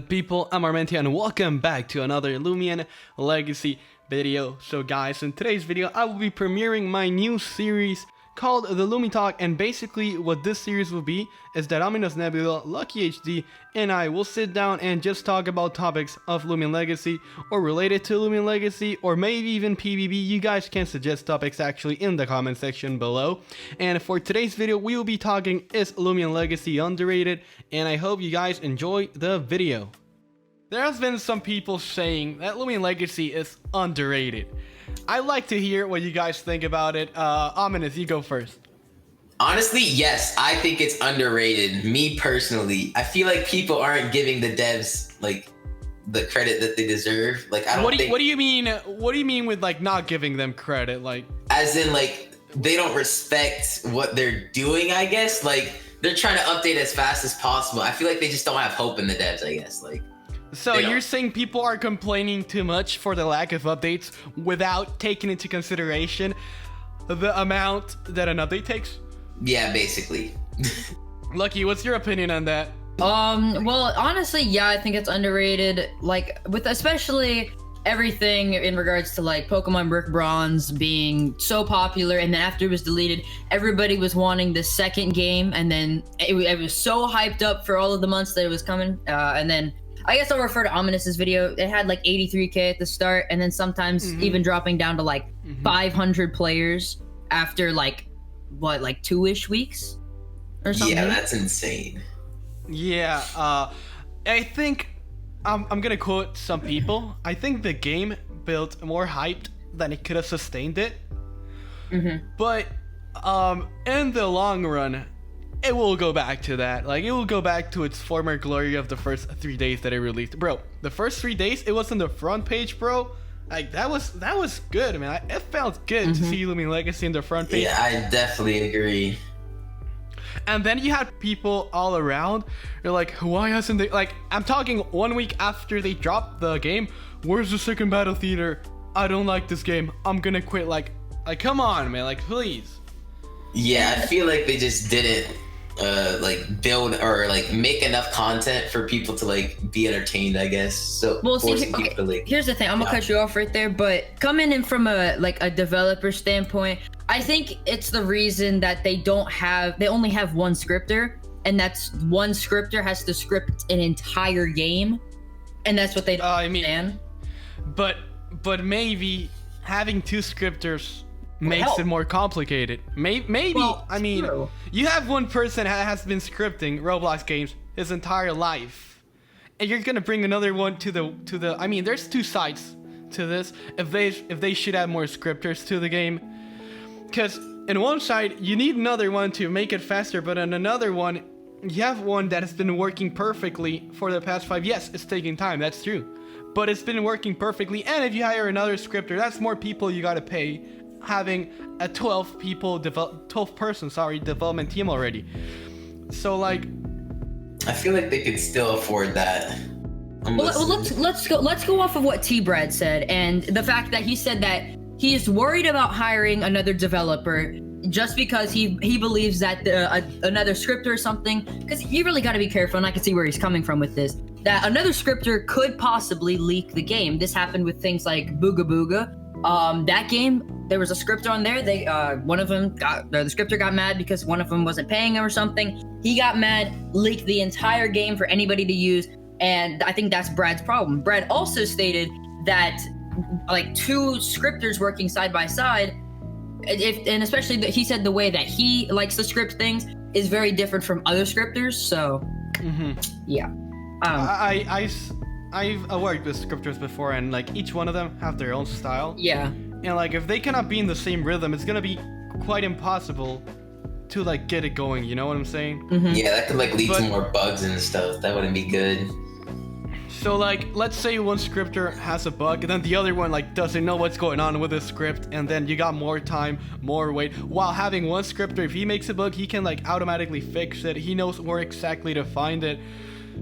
good people? I'm Armenti and welcome back to another Loomian Legacy video. So guys, in today's video I will be premiering my new series called the LoomiTalk, and basically what this series will be is that OminousNebula, LuckyHD, and I will sit down and just talk about topics of Loomian Legacy or related to Loomian Legacy, or maybe even PvP. You guys can suggest topics actually in the comment section below. And for today's video we will be talking, is Loomian Legacy underrated? And I hope you guys enjoy the video. There has been some people saying that Loomian Legacy is underrated. I'd like to hear what you guys think about it. Ominous, you go first. Honestly, yes, I think it's underrated. Me personally, I feel like people aren't giving the devs like the credit that they deserve. Like, I don't What do you mean? What do you mean with like not giving them credit? Like, as in like they don't respect what they're doing. I guess like they're trying to update as fast as possible. I feel like they just don't have hope in the devs. I guess like. So you're saying people are complaining too much for the lack of updates without taking into consideration the amount that an update takes? Yeah, basically. Lucky, what's your opinion on that? Well, honestly, yeah, I think it's underrated. Like, with especially everything in regards to like Pokemon Brick Bronze being so popular, and then after it was deleted, everybody was wanting the second game, and then it was so hyped up for all of the months that it was coming, and then I guess I'll refer to Ominous's video. It had like 83k at the start, and then sometimes even dropping down to like 500 players after like, what, like 2-ish weeks or something? Yeah, that's insane. Yeah, I think, I'm gonna quote some people. I think the game built more hyped than it could have sustained it. But, in the long run, it will go back to that. Like, it will go back to its former glory of the first 3 days that it released. Bro, the first 3 days, it was on the front page, bro. Like, that was good, man. It felt good to see Loomian Legacy in the front page. Yeah, I definitely agree. And then you had people all around. They're like, why hasn't they... Like, I'm talking 1 week after they dropped the game. Where's the second battle theater? I don't like this game. I'm gonna quit. Like, come on, man. Like, please. Yeah, I feel like they just didn't like build or like make enough content for people to like be entertained, I guess. So well, see, okay, here's the thing. I'm gonna cut you off right there, but coming in from a developer standpoint, I think it's the reason that they only have one scripter, and that's one scripter has to script an entire game, and that's what they don't understand. But maybe having two scripters makes it more complicated. Maybe well, I mean, true. You have one person that has been scripting Roblox games his entire life, and you're gonna bring another one to the. I mean, there's two sides to this. If they should add more scripters to the game, because in one side you need another one to make it faster, but in another one you have one that has been working perfectly for the past 5. Yes, it's taking time. That's true, but it's been working perfectly. And if you hire another scripter, that's more people you gotta pay. Having a 12 person development team already. So like, I feel like they could still afford that. Well, let's go off of what T-Brad said, and the fact that he said that he is worried about hiring another developer just because he believes that another scripter or something, because you really got to be careful, and I can see where he's coming from with this, that another scripter could possibly leak the game. This happened with things like Booga Booga. That game, there was a scripter on there. The scripter got mad because one of them wasn't paying him or something. He got mad, leaked the entire game for anybody to use, and I think that's Brad's problem. Brad also stated that like two scripters working side by side, and especially he said the way that he likes to script things is very different from other scripters. So, yeah. I've worked with scripters before, and like each one of them have their own style. Yeah. And like if they cannot be in the same rhythm, it's gonna be quite impossible to like get it going. You know what I'm saying? Yeah, that could like lead to more bugs and stuff. That wouldn't be good. So like, let's say one scripter has a bug, and then the other one like doesn't know what's going on with the script, and then you got more time, more wait. While having one scripter, if he makes a bug, he can like automatically fix it. He knows where exactly to find it.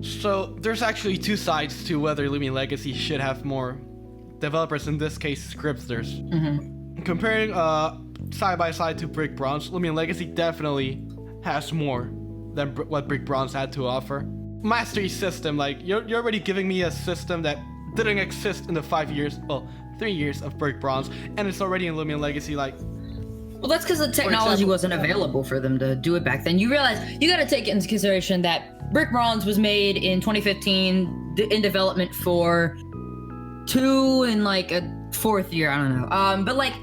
So there's actually two sides to whether Loomian Legacy should have more developers, in this case scripters. Comparing side by side to Brick Bronze, Loomian Legacy definitely has more than what Brick Bronze had to offer. mastery system. Like you're already giving me a system that didn't exist in the 3 years of Brick Bronze, and it's already in Loomian Legacy. Like, well, that's because the technology wasn't available for them to do it back then. You realize you got to take into consideration that Brick Bronze was made in 2015, in development for 2 and like a 4th year. I don't know. But like,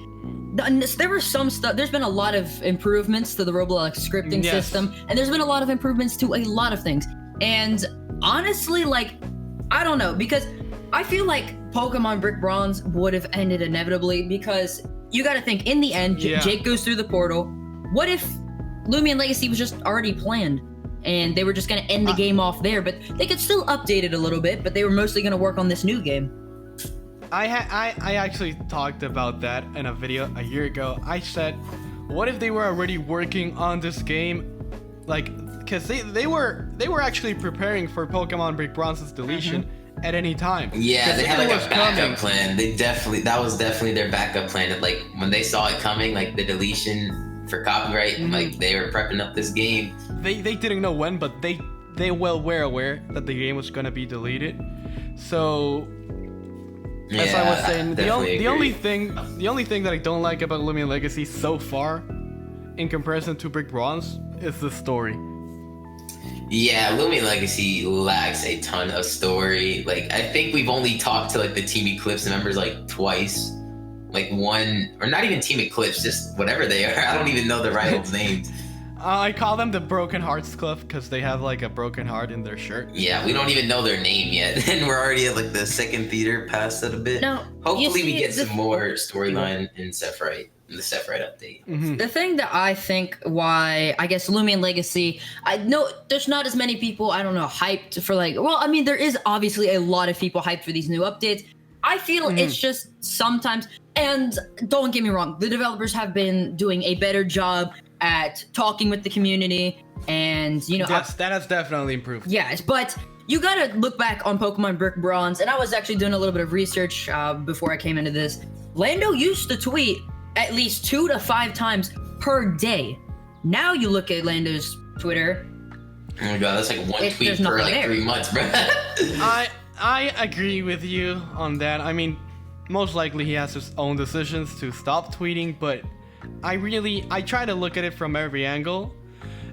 there was some stuff. There's been a lot of improvements to the Roblox scripting system, and there's been a lot of improvements to a lot of things. And honestly, like, I don't know, because I feel like Pokemon Brick Bronze would have ended inevitably, because you got to think, in the end, Jake goes through the portal. What if Loomian Legacy was just already planned and they were just going to end the game off there? But they could still update it a little bit, but they were mostly going to work on this new game. I actually talked about that in a video a year ago. I said, what if they were already working on this game? Like, because they were actually preparing for Pokemon Brick Bronze's deletion at any time. Yeah, they had like a backup plan. That was definitely their backup plan. Like when they saw it coming, like the deletion for copyright, like they were prepping up this game. They didn't know when, but they were aware that the game was gonna be deleted. So as I was saying, the only thing that I don't like about Loomian Legacy so far, in comparison to Brick Bronze, is the story. Yeah, Loomian Legacy lacks a ton of story. Like, I think we've only talked to like the Team Eclipse members like twice. Like one, or not even Team Eclipse, just whatever they are. I don't even know the rivals' names. I call them the Broken Hearts Club because they have like a broken heart in their shirt. Yeah, we don't even know their name yet, and we're already at like the second theater past it a bit. Now, hopefully we get some more storyline in Sephiroth. The Sephiroth update. The thing that I think why, I guess, Loomian Legacy, I know there's not as many people, I don't know, hyped for like, well, I mean, there is obviously a lot of people hyped for these new updates. I feel it's just sometimes, and don't get me wrong, the developers have been doing a better job at talking with the community, and, you know. Yes, that has definitely improved. Yes, but you gotta look back on Pokemon Brick Bronze, and I was actually doing a little bit of research before I came into this. Lando used to tweet at least 2 to 5 times per day. Now you look at Lando's Twitter. Oh my god, that's like one tweet per like 3 months, bro. I agree with you on that. I mean, most likely he has his own decisions to stop tweeting, but I try to look at it from every angle,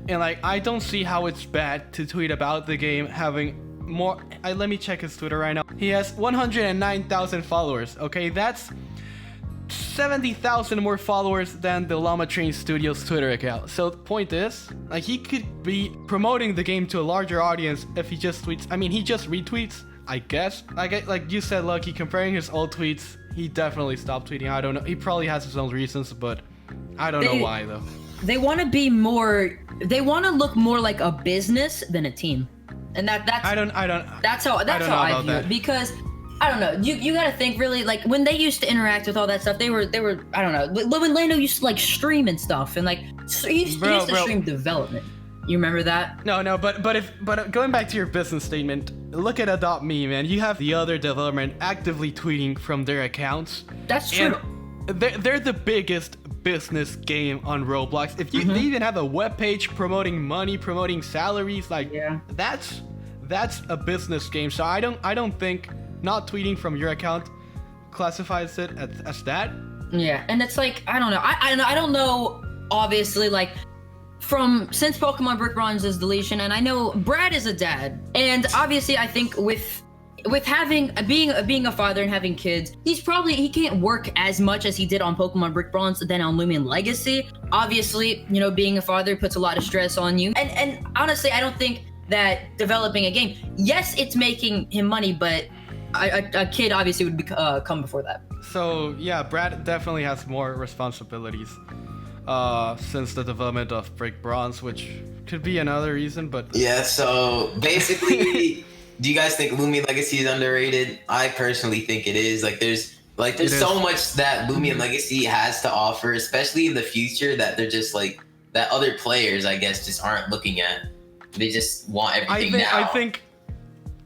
and like, I don't see how it's bad to tweet about the game having more. Let me check his Twitter right now. He has 109,000 followers. Okay, that's 70,000 more followers than the Llama Train Studios Twitter account. So the point is, like, he could be promoting the game to a larger audience if he just tweets. I mean, he just retweets, I guess. Like you said, Lucky, comparing his old tweets, he definitely stopped tweeting. I don't know. He probably has his own reasons, but I don't know why though. They want to be more. They want to look more like a business than a team, and that's. That's how I view it, because I don't know. You gotta think, really, like when they used to interact with all that stuff, they were I don't know. When Lando used to like stream and stuff, and like he used to stream development. You remember that? No, but going back to your business statement, look at Adopt Me, man. You have the other development actively tweeting from their accounts. That's true. And they're the biggest business game on Roblox. If you they even have a webpage promoting money, promoting salaries, like that's a business game. So I don't think not tweeting from your account classifies it as that. Yeah, and it's like, I don't know. I don't know, obviously, like, since Pokemon Brick Bronze's deletion, and I know Brad is a dad, and obviously I think with being a father and having kids, he can't work as much as he did on Pokemon Brick Bronze than on Loomian Legacy. Obviously, you know, being a father puts a lot of stress on you, and honestly, I don't think that developing a game, yes, it's making him money, but a kid obviously would come before that. So yeah, Brad definitely has more responsibilities since the development of Brick Bronze, which could be another reason, but yeah. So basically, do you guys think Loomian Legacy is underrated? I personally think it is. Like, there's so much that Loomian Legacy has to offer, especially in the future, that they're just like, that other players, I guess, just aren't looking at. They just want everything now.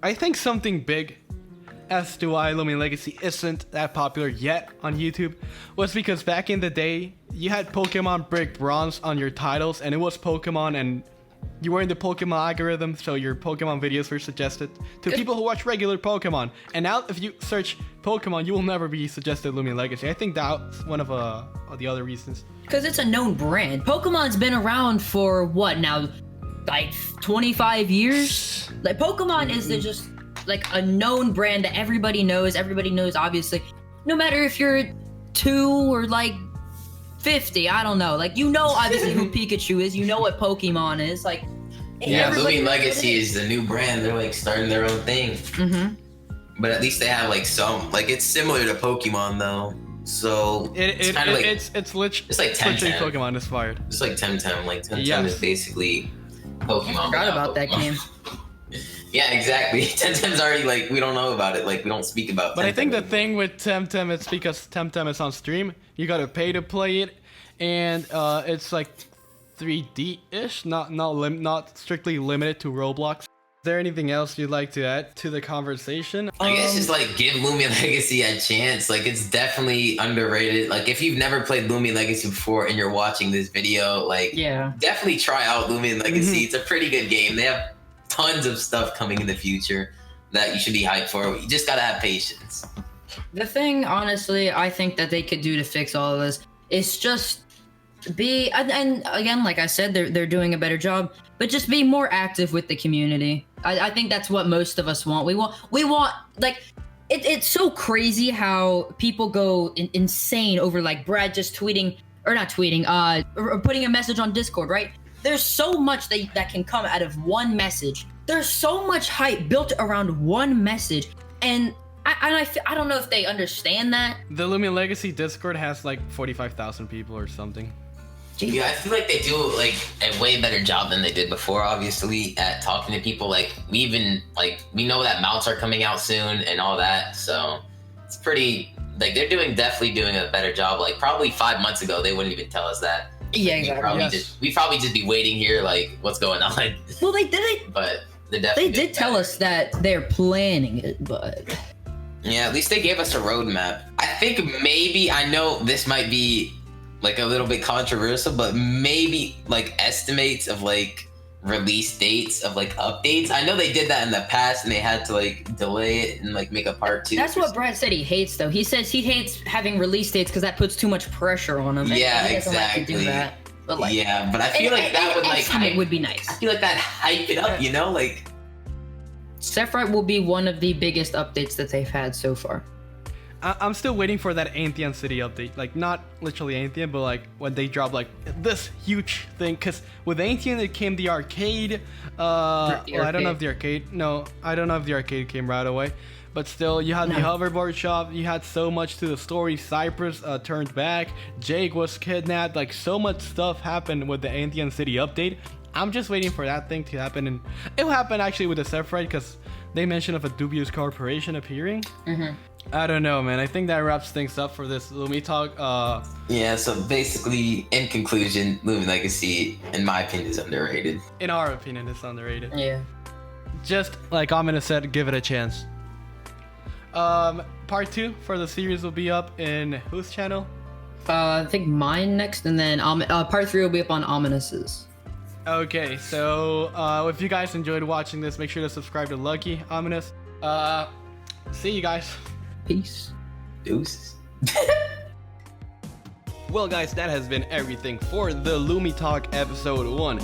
I think something big as to why Loomian Legacy isn't that popular yet on YouTube was because back in the day, you had Pokemon Brick Bronze on your titles, and it was Pokemon and You were in the Pokemon algorithm, so your Pokemon videos were suggested to people who watch regular Pokemon. And now, if you search Pokemon, you will never be suggested Loomian Legacy. I think that's one of the other reasons. Because it's a known brand. Pokemon's been around for what now? Like 25 years? Like Pokemon is just like a known brand that everybody knows. Everybody knows, obviously. No matter if you're 2 or like 50, I don't know. Like, you know, obviously who Pikachu is. You know what Pokemon is. Like, yeah, Loomian Legacy is the new brand. They're like starting their own thing. Mm-hmm. But at least they have like some. Like, it's similar to Pokemon though. So it's kind of like it's like Temtem. Pokemon inspired. It's like Temtem. Like Temtem is basically Pokemon. I forgot about that game. Yeah, exactly. Temtem's already like, we don't know about it. Like, we don't speak about. But Temtem I think the anymore. thing with Temtem is because Temtem is on stream, you gotta pay to play it, and it's like 3D-ish, not strictly limited to Roblox. Is there anything else you'd like to add to the conversation? I guess just like give Loomian Legacy a chance. Like, it's definitely underrated. Like, if you've never played Loomian Legacy before and you're watching this video, like, definitely try out Loomian Legacy. It's a pretty good game. They have tons of stuff coming in the future that you should be hyped for. You just gotta have patience. The thing, honestly, I think that they could do to fix all of this is just be, and again, like I said, they're doing a better job, but just be more active with the community. I think that's what most of us want. We want like, it's so crazy how people go insane over like Brad just tweeting, or not tweeting, or putting a message on Discord, right? There's so much that can come out of one message. There's so much hype built around one message, and I don't know if they understand that. The Loomian Legacy Discord has like 45,000 people or something. Yeah, I feel like they do like a way better job than they did before, obviously, at talking to people. Like, we know that mounts are coming out soon and all that, so it's pretty, like, they're definitely doing a better job. Like, probably 5 months ago, they wouldn't even tell us that. Yeah, exactly. We'd probably just be waiting here, like, what's going on? Well, they did. But they definitely did tell us that they're planning it, but yeah, at least they gave us a roadmap. I think maybe, I know this might be like a little bit controversial, but maybe like estimates of like release dates of like updates. I know they did that in the past and they had to like delay it and like make a part 2. That's what Brad said he hates though. He says he hates having release dates because that puts too much pressure on him. Yeah, he exactly. Like to do that. But like, yeah, but I feel like that would like hype would be nice. I feel like that hype it up, you know, like Sephiroth will be one of the biggest updates that they've had so far. I'm still waiting for that Athenian City update. Like, not literally Athenian, but like when they drop like this huge thing. Because with Athenian, it came the arcade. Well, I don't know if the arcade. No, I don't know if the arcade came right away. But still, you had the hoverboard shop. You had so much to the story. Cypress turned back. Jake was kidnapped. Like, so much stuff happened with the Athenian City update. I'm just waiting for that thing to happen, and it will happen actually with the Sephiroth because they mentioned of a dubious corporation appearing. I don't know, man. I think that wraps things up for this LoomiTalk. Yeah, so basically, in conclusion, Loomian Legacy, in my opinion, is underrated. In our opinion, it's underrated. Yeah. Just like Amina said, give it a chance. Part 2 for the series will be up in whose channel? I think mine next, and then part 3 will be up on Ominous's. Okay, so if you guys enjoyed watching this, make sure to subscribe to Lucky Ominous. See you guys. Peace. Deuces. Well, guys, that has been everything for the LoomiTalk episode 1.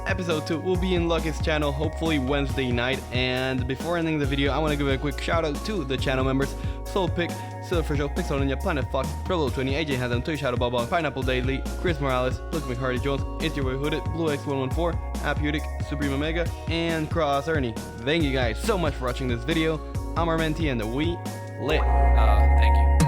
Episode 2 will be in Lucky's channel, hopefully Wednesday night. And before ending the video, I want to give a quick shout out to the channel members: Piek, Silverfish, PixalNinja, Planet Fox, Trollo20, AJ Hansen, ToyShadowBonBon, Pineapple Daily, Chris Morales, Look McHardy-Jones, ItsYourBoi Hooded, BlueX114, Apeutic, Supreme Omega, and KrossiErny. Thank you guys so much for watching this video. I'm Armenti and we lit. Thank you.